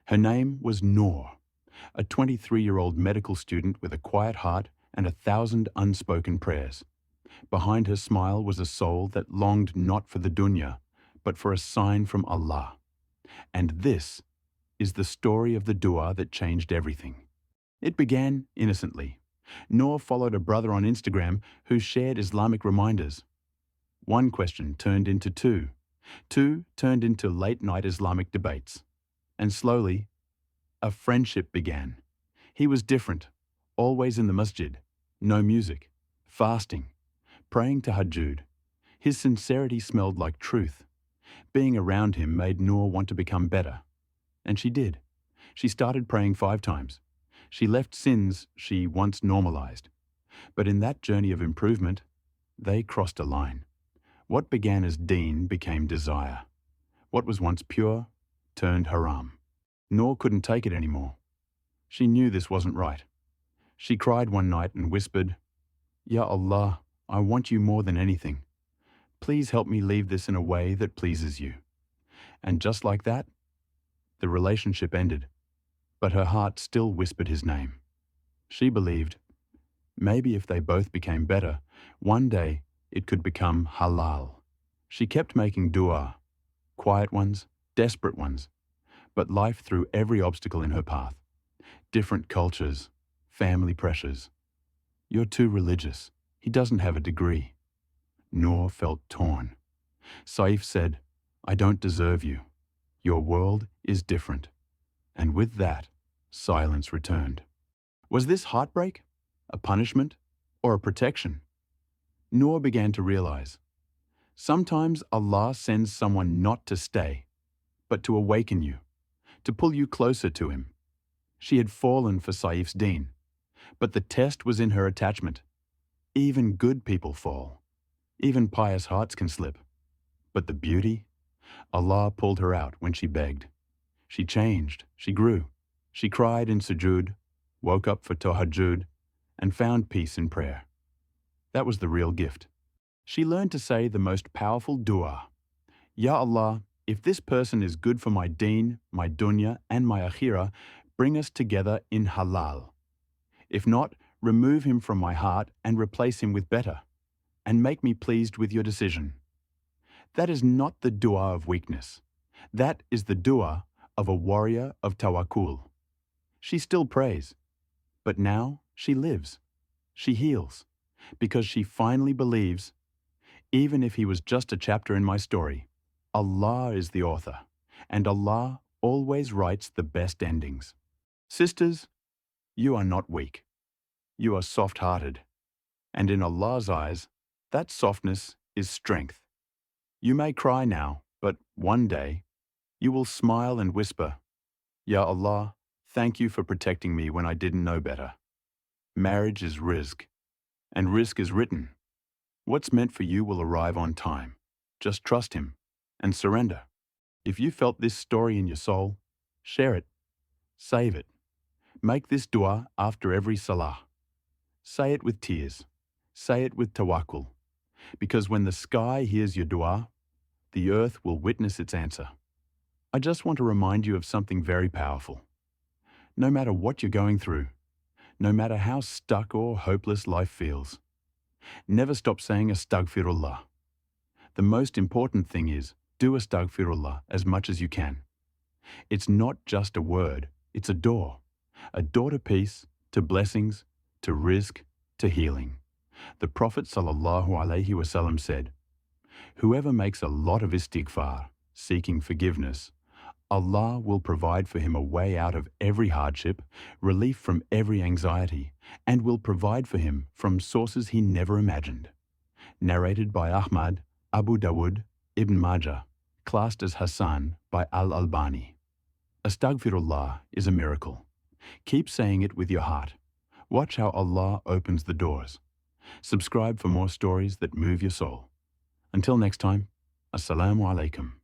Her name was Noor, a 23-year-old medical student with a quiet heart and 1,000 unspoken prayers. Behind her smile was a soul that longed not for the dunya, but for a sign from Allah. And this is the story of the dua that changed everything. It began innocently. Noor followed a brother on Instagram who shared Islamic reminders. One question turned into two. Two turned into late-night Islamic debates. And slowly, a friendship began. He was different, always in the masjid, no music, fasting, praying tahajjud. His sincerity smelled like truth. Being around him made Noor want to become better. And she did. She started praying 5 times. She left sins she once normalized. But in that journey of improvement, they crossed a line. What began as deen became desire. What was once pure turned haram. Noor couldn't take it anymore. She knew this wasn't right. She cried one night and whispered, "Ya Allah, I want you more than anything. Please help me leave this in a way that pleases you." And just like that, the relationship ended, but her heart still whispered his name. She believed, maybe if they both became better, one day it could become halal. She kept making dua, quiet ones, desperate ones, but life threw every obstacle in her path. Different cultures, family pressures. "You're too religious. He doesn't have a degree." Noor felt torn. Saif said, "I don't deserve you. Your world is different." And with that, silence returned. Was this heartbreak, a punishment, or a protection? Noor began to realize, sometimes Allah sends someone not to stay, but to awaken you, to pull you closer to Him. She had fallen for Saif's deen, but the test was in her attachment. Even good people fall. Even pious hearts can slip. But the beauty? Allah pulled her out when she begged. She changed, she grew. She cried in sujood, woke up for tahajjud, and found peace in prayer. That was the real gift. She learned to say the most powerful dua. Ya Allah, if this person is good for my deen, my dunya, and my akhirah, bring us together in halal. If not, remove him from my heart and replace him with better, and make me pleased with your decision. That is not the dua of weakness. That is the dua of a warrior of tawakkul. She still prays, but now she lives. She heals, because she finally believes, even if he was just a chapter in my story, Allah is the author, and Allah always writes the best endings. Sisters, you are not weak. You are soft-hearted, and in Allah's eyes, that softness is strength. You may cry now, but one day, you will smile and whisper, Ya Allah, thank you for protecting me when I didn't know better. Marriage is rizq, and rizq is written. What's meant for you will arrive on time. Just trust Him and surrender. If you felt this story in your soul, share it, save it. Make this dua after every salah. Say it with tears. Say it with tawakkul. Because when the sky hears your dua, the earth will witness its answer. I just want to remind you of something very powerful. No matter what you're going through, no matter how stuck or hopeless life feels, never stop saying astaghfirullah. The most important thing is, do astaghfirullah as much as you can. It's not just a word, it's a door to peace, to blessings, to rizq, to healing. The Prophet ﷺ said, whoever makes a lot of istighfar, seeking forgiveness, Allah will provide for him a way out of every hardship, relief from every anxiety, and will provide for him from sources he never imagined. Narrated by Ahmad, Abu Dawud, Ibn Majah, classed as Hassan by Al-Albani. Astaghfirullah is a miracle. Keep saying it with your heart. Watch how Allah opens the doors. Subscribe for more stories that move your soul. Until next time, Assalamu alaikum.